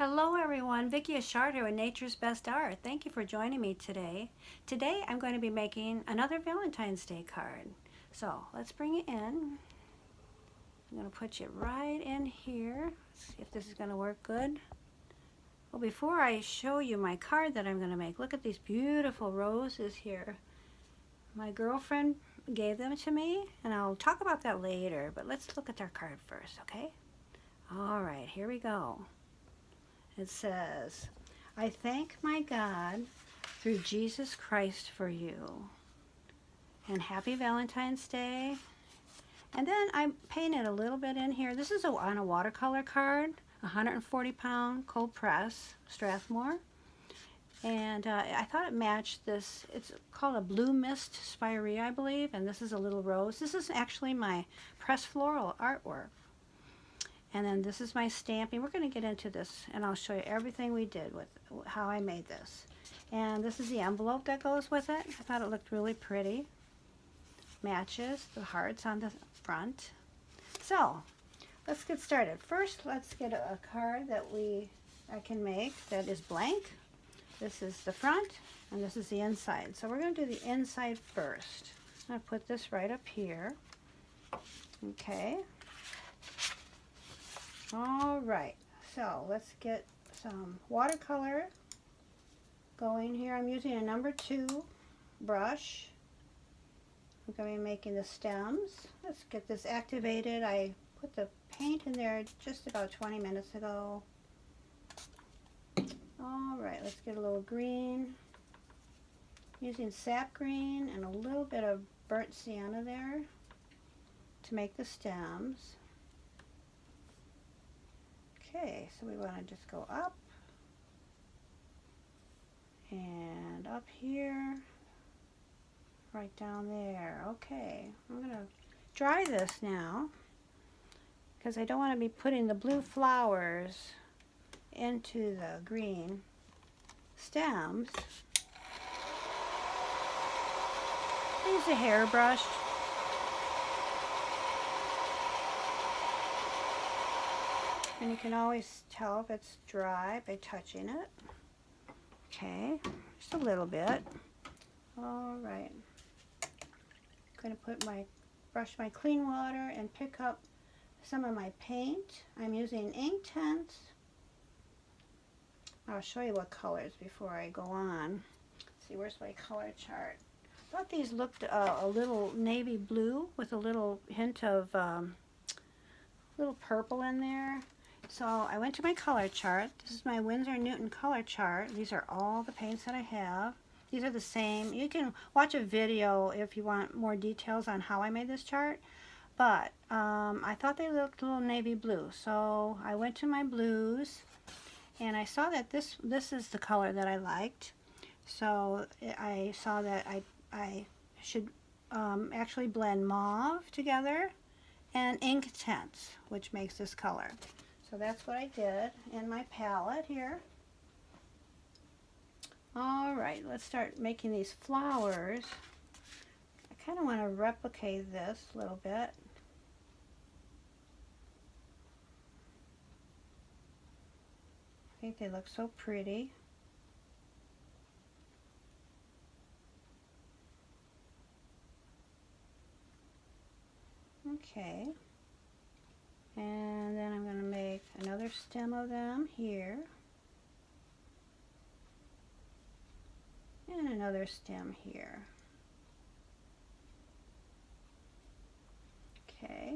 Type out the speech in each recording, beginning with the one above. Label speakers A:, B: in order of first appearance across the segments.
A: Hello everyone, Vicki Ashard here with Nature's Best Art. Thank you for joining me today. Today I'm going to be making another Valentine's Day card. So let's bring it in. I'm going to put you right in here. See if this is going to work good. Well, before I show you my card that I'm going to make, look at these beautiful roses here. My girlfriend gave them to me, and I'll talk about that later, but let's look at our card first, okay? All right, here we go. It says, I thank my God through Jesus Christ for you. And happy Valentine's Day. And then I painted a little bit in here. This is on a watercolor card, 140-pound cold press, Strathmore. And I thought it matched this. It's called a Blue Mist Spiree, I believe. And this is a little rose. This is actually my pressed floral artwork. And then this is my stamping. We're going to get into this, and I'll show you everything we did with how I made this. And this is the envelope that goes with it. I thought it looked really pretty. Matches the hearts on the front. So let's get started. First, let's get a card that I can make that is blank. This is the front, and this is the inside. So we're going to do the inside first. I'm going to put this right up here. Okay. All right, so let's get some watercolor going here. I'm using a number 2 brush. I'm going to be making the stems. Let's get this activated. I put the paint in there just about 20 minutes ago. All right, let's get a little green. Using sap green and a little bit of burnt sienna there to make the stems. Okay, so we want to just go up and up here, right down there. Okay, I'm going to dry this now because I don't want to be putting the blue flowers into the green stems. I use a hairbrush. And you can always tell if it's dry by touching it. Okay, just a little bit. All right. I'm going to brush my clean water and pick up some of my paint. I'm using Inktense. I'll show you what colors before I go on. Let's see, where's my color chart? I thought these looked a little navy blue with a little hint of little purple in there. So I went to my color chart. This is my Winsor & Newton color chart. These are all the paints that I have. These are the same. You can watch a video if you want more details on how I made this chart. But I thought they looked a little navy blue. So I went to my blues and I saw that this is the color that I liked. So I saw that I should actually blend mauve together and Inktense, which makes this color. So that's what I did in my palette here. All right, let's start making these flowers. I kind of want to replicate this a little bit. I think they look so pretty. Okay. And then I'm going to make another stem of them here. And another stem here. Okay.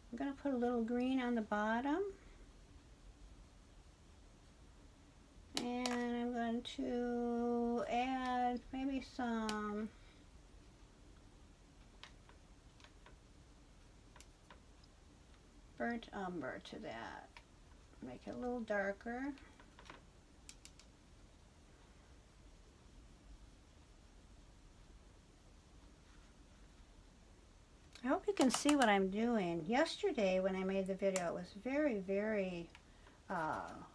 A: I'm going to put a little green on the bottom. And I'm going to add maybe some burnt umber to that. Make it a little darker. I hope you can see what I'm doing. Yesterday when I made the video, it was very, very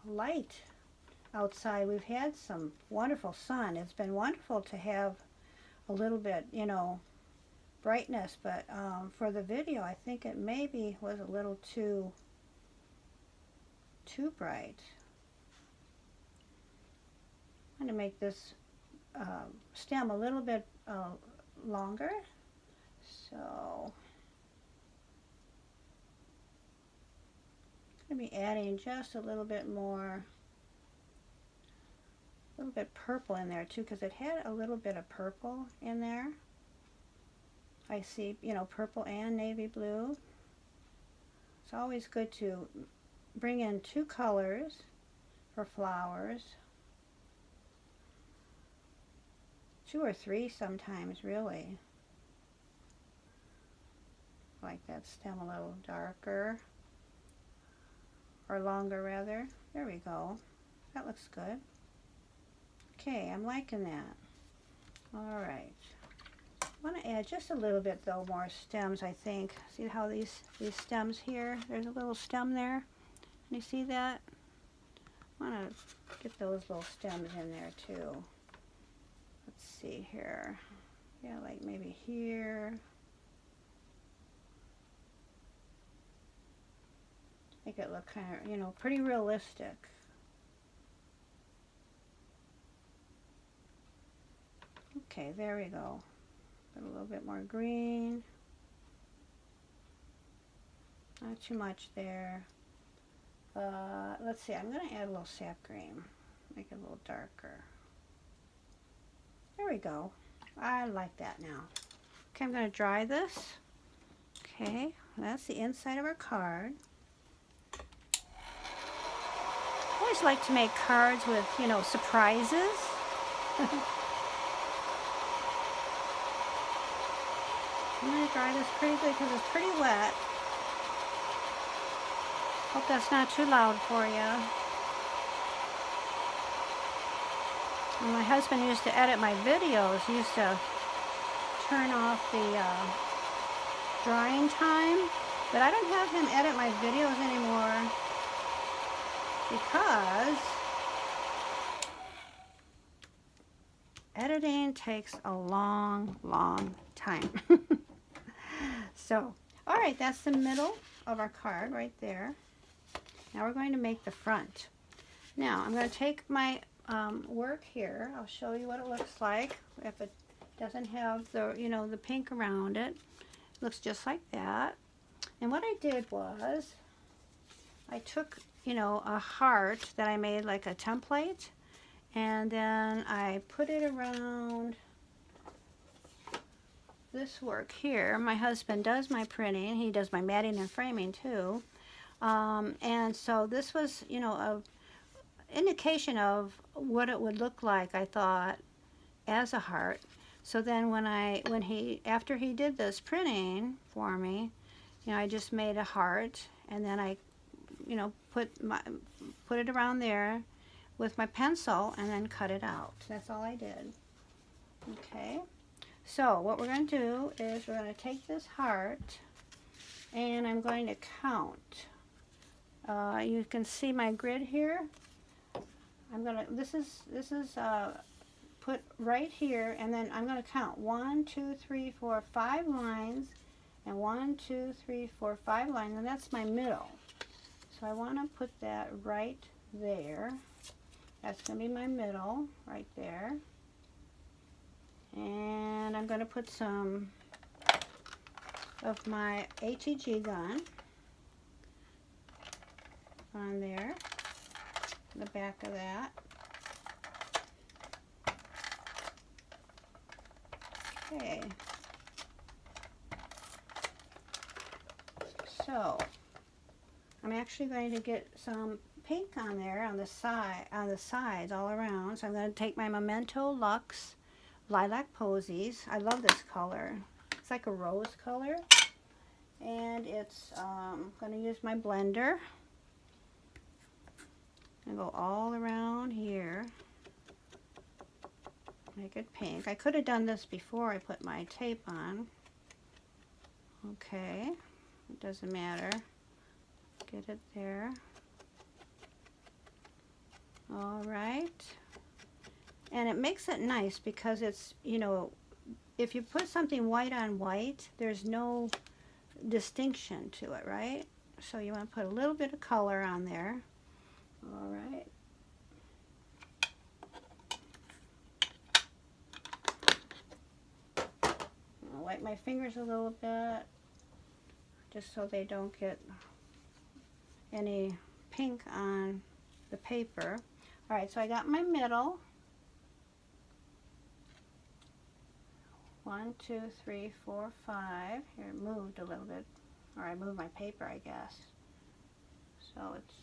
A: light outside. We've had some wonderful sun. It's been wonderful to have a little bit, brightness, but for the video I think it maybe was a little too too bright. I'm going to make this stem a little bit longer. So I'm going to be adding just a little bit more, a little bit purple in there too, because it had a little bit of purple in there. I see, you know, purple and navy blue. It's always good to bring in two colors for flowers. 2 or 3 sometimes, really. Like that stem a little darker, or longer rather. There we go. That looks good. Okay, I'm liking that. All right. I want to add just a little bit though more stems, I think. See how these stems here? There's a little stem there. Can you see that? I want to get those little stems in there too. Let's see here. Yeah, like maybe here. Make it look kind of, you know, pretty realistic. Okay, there we go. Put a little bit more green. Not too much there. Let's see, I'm going to add a little sap green. Make it a little darker. There we go. I like that now. Okay, I'm going to dry this. Okay, that's the inside of our card. I always like to make cards with, you know, surprises. I'm going to dry this pretty good because it's pretty wet. Hope that's not too loud for you. When my husband used to edit my videos, he used to turn off the drying time, but I don't have him edit my videos anymore because editing takes a long, long time. So, all right, that's the middle of our card right there. Now we're going to make the front. Now I'm going to take my work here. I'll show you what it looks like if it doesn't have the, you know, the pink around it. It looks just like that. And what I did was I took, you know, a heart that I made like a template, and then I put it around this work here. My husband does my printing. He does my matting and framing too. And so this was, you know, a indication of what it would look like, I thought, as a heart. So then after he did this printing for me, you know, I just made a heart, and then I, you know, put it around there with my pencil and then cut it out. That's all I did. Okay. So what we're going to do is we're going to take this heart and I'm going to count. You can see my grid here. I'm gonna, this is put right here, and then I'm gonna count 1, 2, 3, 4, 5 lines, and 1, 2, 3, 4, 5 lines, and that's my middle. So I want to put that right there. That's gonna be my middle right there. And I'm gonna put some of my HEG gun on there, the back of that. Okay. So I'm actually going to get some pink on there on the sides all around. So I'm going to take my Memento Luxe Lilac Posies. I love this color. It's like a rose color. And it's going to use my blender and go all around here. Make it pink. I could have done this before I put my tape on. Okay, it doesn't matter. Get it there. All right. And it makes it nice because it's, you know, if you put something white on white, there's no distinction to it, right? So you want to put a little bit of color on there. All right. I'll wipe my fingers a little bit, just so they don't get any pink on the paper. All right, so I got my middle. 1, 2, 3, 4, 5. Here, it moved a little bit, or I moved my paper, I guess. So it's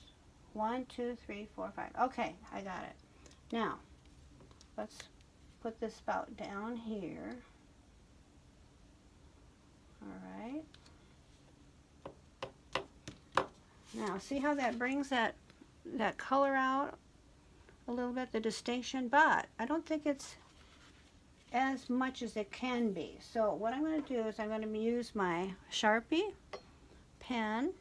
A: 1, 2, 3, 4, 5. Okay, I got it. Now, let's put this spout down here. All right. Now, see how that brings that color out a little bit, the distinction, but I don't think it's as much as it can be. So what I'm going to do is I'm going to use my Sharpie pen.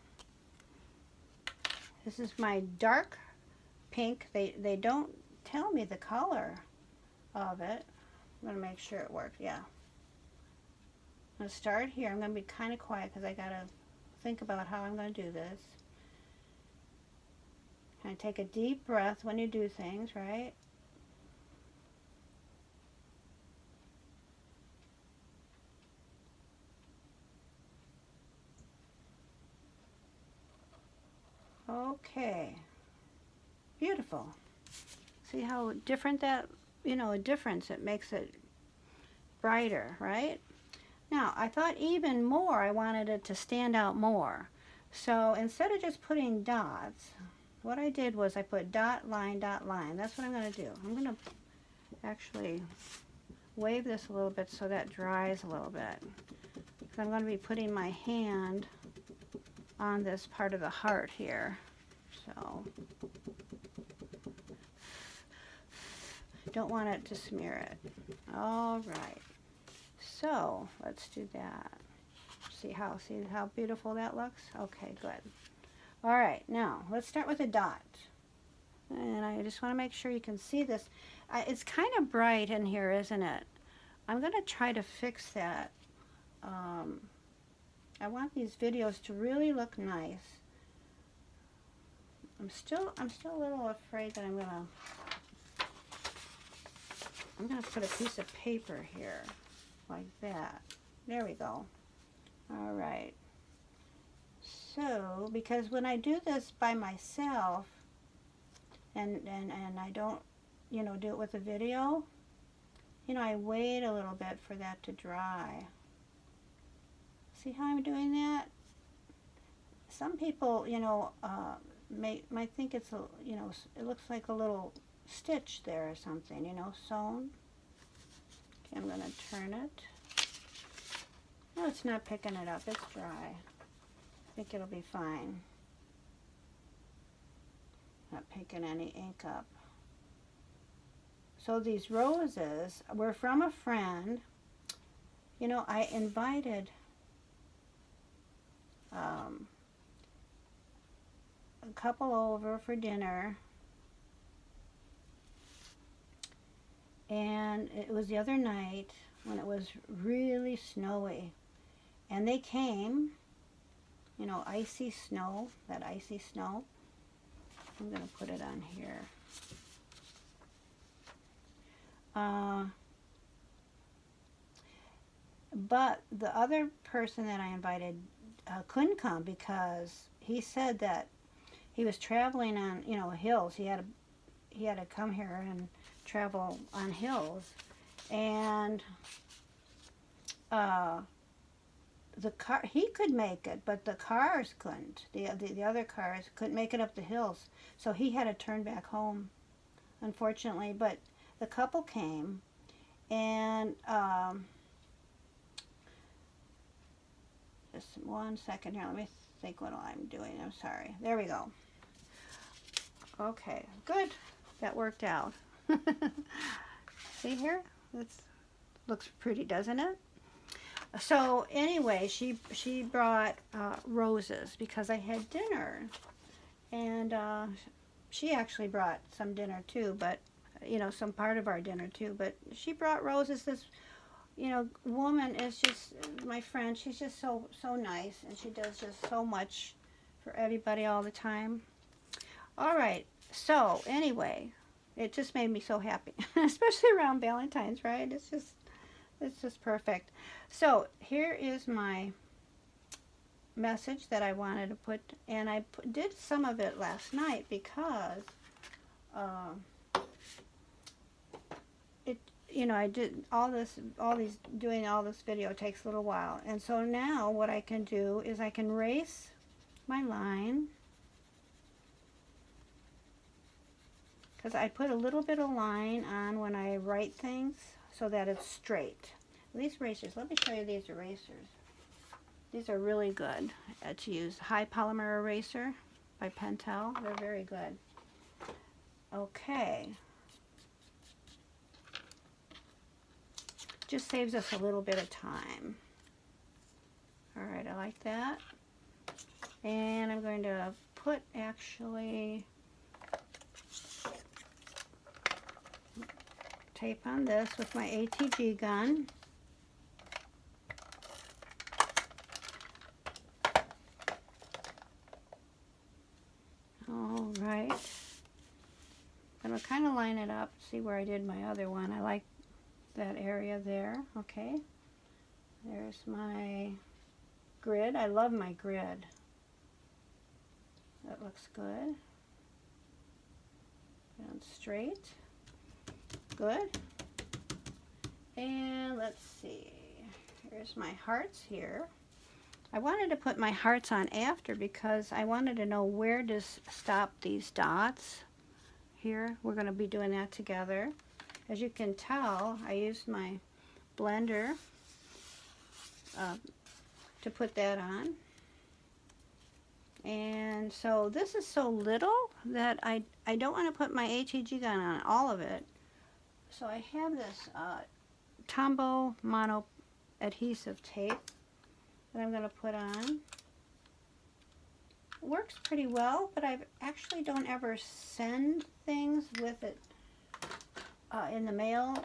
A: This is my dark pink. They don't tell me the color of it. I'm going to make sure it works. Yeah. I'm going to start here. I'm going to be kind of quiet because I got to think about how I'm going to do this. Kind of take a deep breath when you do things, right? Okay. Beautiful. See how different that, a difference, it makes it brighter, right? Now, I thought even more, I wanted it to stand out more. So instead of just putting dots, what I did was I put dot, line, dot, line. That's what I'm going to do. I'm going to actually wave this a little bit so that dries a little bit. So I'm going to be putting my hand on this part of the heart here. So don't want it to smear it. All right. So let's do that. See how beautiful that looks? Okay, good. All right, now let's start with a dot. And I just want to make sure you can see this. It's kind of bright in here, isn't it? I'm going to try to fix that. I want these videos to really look nice. I'm still a little afraid that I'm gonna put a piece of paper here like that. There we go. All right. So, because when I do this by myself and I don't, do it with a video, I wait a little bit for that to dry. See how I'm doing that? Some people, might think it's it looks like a little stitch there or something, sewn. Okay, I'm going to turn it. No, it's not picking it up. It's dry. I think it'll be fine. Not picking any ink up. So these roses were from a friend. I invited a couple over for dinner, and it was the other night when it was really snowy, and they came, icy snow, that icy snow. I'm going to put it on here. But the other person that I invited couldn't come because he said that he was traveling on, hills. He had to come here and travel on hills, and the car, he could make it, but the cars couldn't. The other cars couldn't make it up the hills, so he had to turn back home, unfortunately. But the couple came, and just 1 second here. Let me think what I'm doing. I'm sorry. There we go. Okay, good. That worked out. See here? This looks pretty, doesn't it? So anyway, she brought roses because I had dinner, and she actually brought some dinner too, but some part of our dinner too. But she brought roses. This woman is just my friend. She's just so nice, and she does just so much for everybody all the time. All right, So anyway, it just made me so happy, especially around Valentine's, right? It's just perfect. So here is my message that I wanted to put, and I did some of it last night because it, you know, I did doing all this video takes a little while, and so now what I can do is I can erase my line, because I put a little bit of line on when I write things so that it's straight. These erasers, let me show you these erasers. These are really good to use. High polymer eraser by Pentel. They're very good. Okay. Just saves us a little bit of time. All right, I like that. And I'm going to put actually tape on this with my ATG gun. All right. I'm going to kind of line it up, see where I did my other one. I like that area there. Okay. There's my grid. I love my grid. That looks good. Down straight. Good. And let's see. Here's my hearts here. I wanted to put my hearts on after because I wanted to know where to stop these dots. Here, we're going to be doing that together. As you can tell, I used my blender to put that on. And so this is so little that I don't want to put my ATG gun on all of it. So I have this Tombow mono adhesive tape that I'm going to put on. It works pretty well, but I actually don't ever send things with it in the mail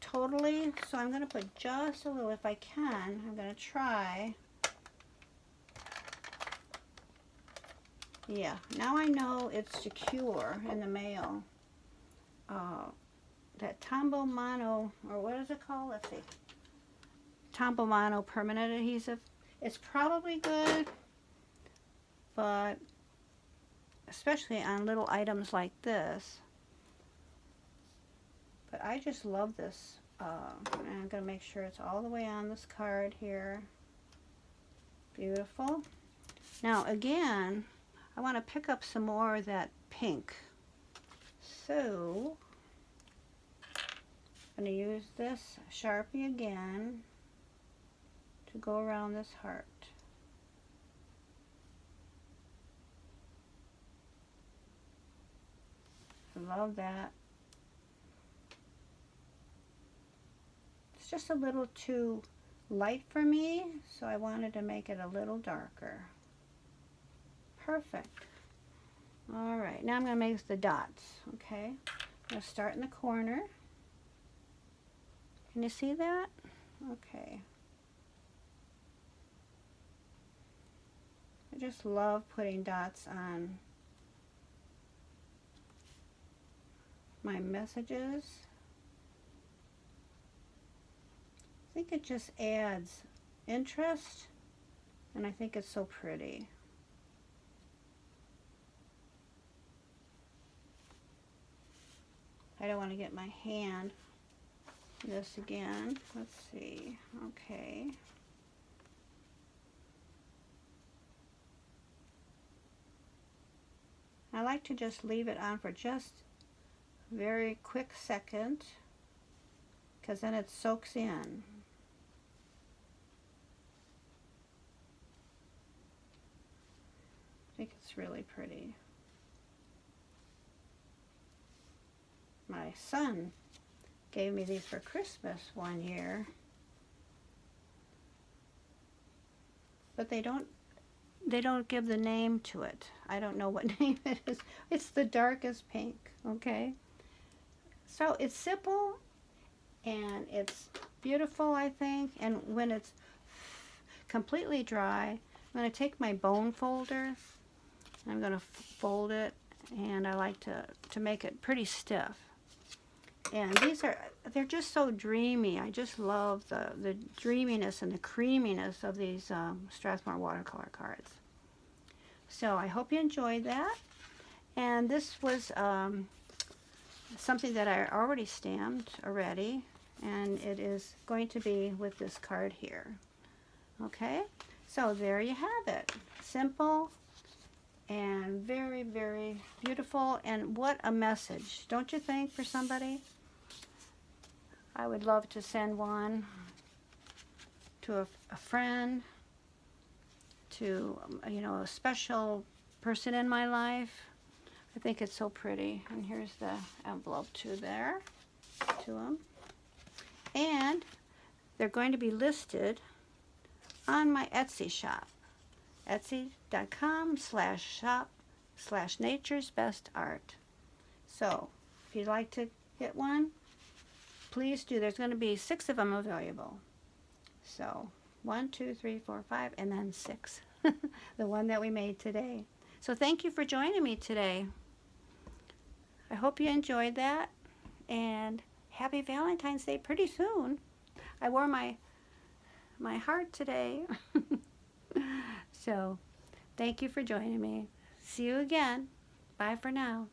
A: totally. So I'm going to put just a little, if I can. I'm going to try. Yeah, now I know it's secure in the mail. That Tombow mono, or what is it called? Let's see. Tombow mono permanent adhesive. It's probably good, but especially on little items like this. But I just love this. And I'm going to make sure it's all the way on this card here. Beautiful. Now again, I want to pick up some more of that pink. So I'm going to use this Sharpie again to go around this heart. I love that. It's just a little too light for me, so I wanted to make it a little darker. Perfect. All right, now I'm going to make the dots, okay? I'm going to start in the corner. Can you see that? Okay. I just love putting dots on my messages. I think it just adds interest, and I think it's so pretty. I don't want to get my hand this again. Let's see. Okay. I like to just leave it on for just a very quick second, because then it soaks in. I think it's really pretty. My son gave me these for Christmas one year, but they don't give the name to it. I don't know what name it is. It's the darkest pink, okay? So it's simple and it's beautiful, I think, and when it's completely dry, I'm going to take my bone folder, I'm going to fold it and I like to make it pretty stiff. And they're just so dreamy. I just love the dreaminess and the creaminess of these Strathmore watercolor cards. So I hope you enjoyed that. And this was something that I already stamped already, and it is going to be with this card here. Okay, so there you have it. Simple and very, very beautiful, and what a message, don't you think, for somebody? I would love to send one to a friend, to a special person in my life. I think it's so pretty. And here's the envelope to them. And they're going to be listed on my Etsy shop, etsy.com/shop/naturesbestart. So if you'd like to get one, please do. There's going to be 6 of them available. So 1, 2, 3, 4, 5, and then 6. The one that we made today. So thank you for joining me today. I hope you enjoyed that, and happy Valentine's Day pretty soon. I wore my heart today. So thank you for joining me. See you again. Bye for now.